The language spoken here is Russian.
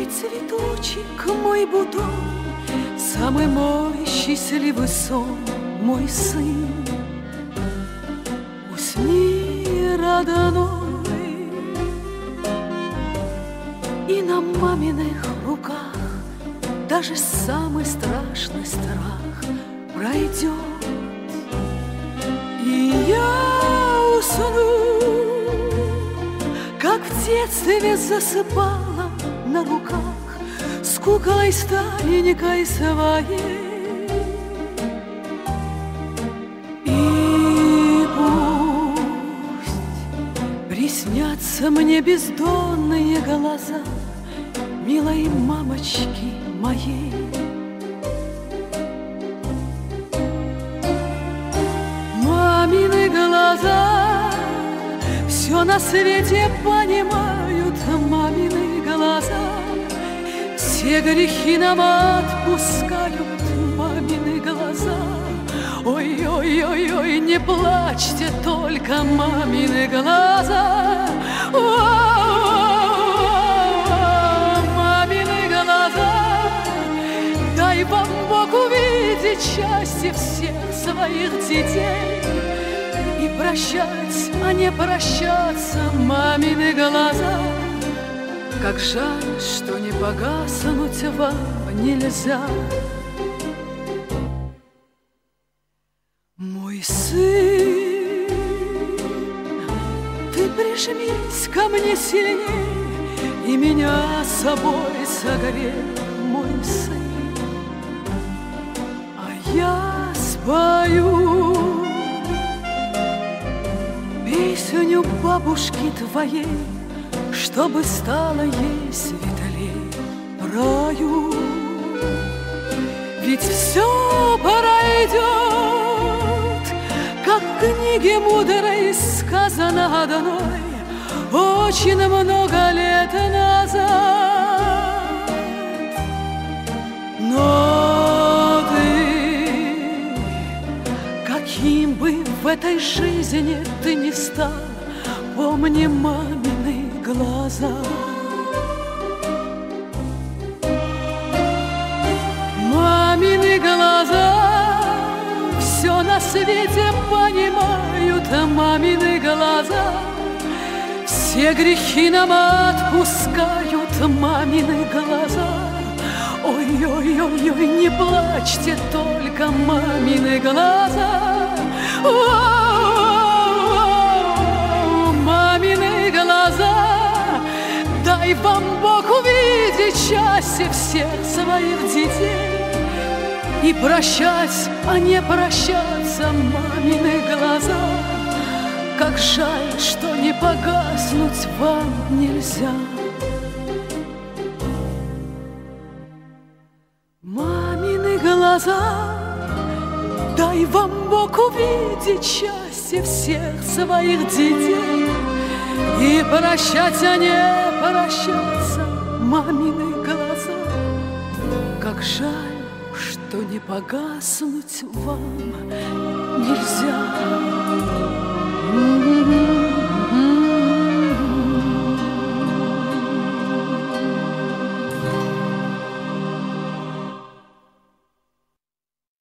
Мой цветочек, мой бутон, самый мой счастливый сон, мой сын. Усни, родной, и на маминых руках даже самый страшный страх пройдет. И я усну, как в детстве засыпала на руках с куклой старенькой своей. И пусть приснятся мне бездонные глаза милой мамочки моей. Мамины глаза все на свете понимают, мамины глаза все грехи нам отпускают, мамины глаза. Ой-ой-ой-ой, не плачьте только, мамины глаза. Мамины глаза, дай вам Бог увидеть счастье всех своих детей и прощать, а не прощаться, мамины глаза. Как жаль, что не погаснуть вам нельзя. Мой сын, ты прижмись ко мне сильней и меня собой согрей, мой сын. А я спою песню бабушки твоей, чтобы стало ей светлей в раю. Ведь все пройдет, как в книге мудрой сказано одной очень много лет назад. Но ты, каким бы в этой жизни ты ни стал, помни мамины глаза. Мамины глаза все на свете понимают, мамины глаза все грехи нам отпускают, мамины глаза. Ой-ой-ой-ой, не плачьте только, мамины глаза. Мамины глаза, дай вам Бог увидеть счастье всех своих детей и прощать, а не прощаться, мамины глаза. Как жаль, что не погаснуть вам нельзя. Мамины глаза, дай вам Бог увидеть счастье всех своих детей и прощать, а не прощаться, мамины глаза. Как жаль, что не погаснуть вам нельзя.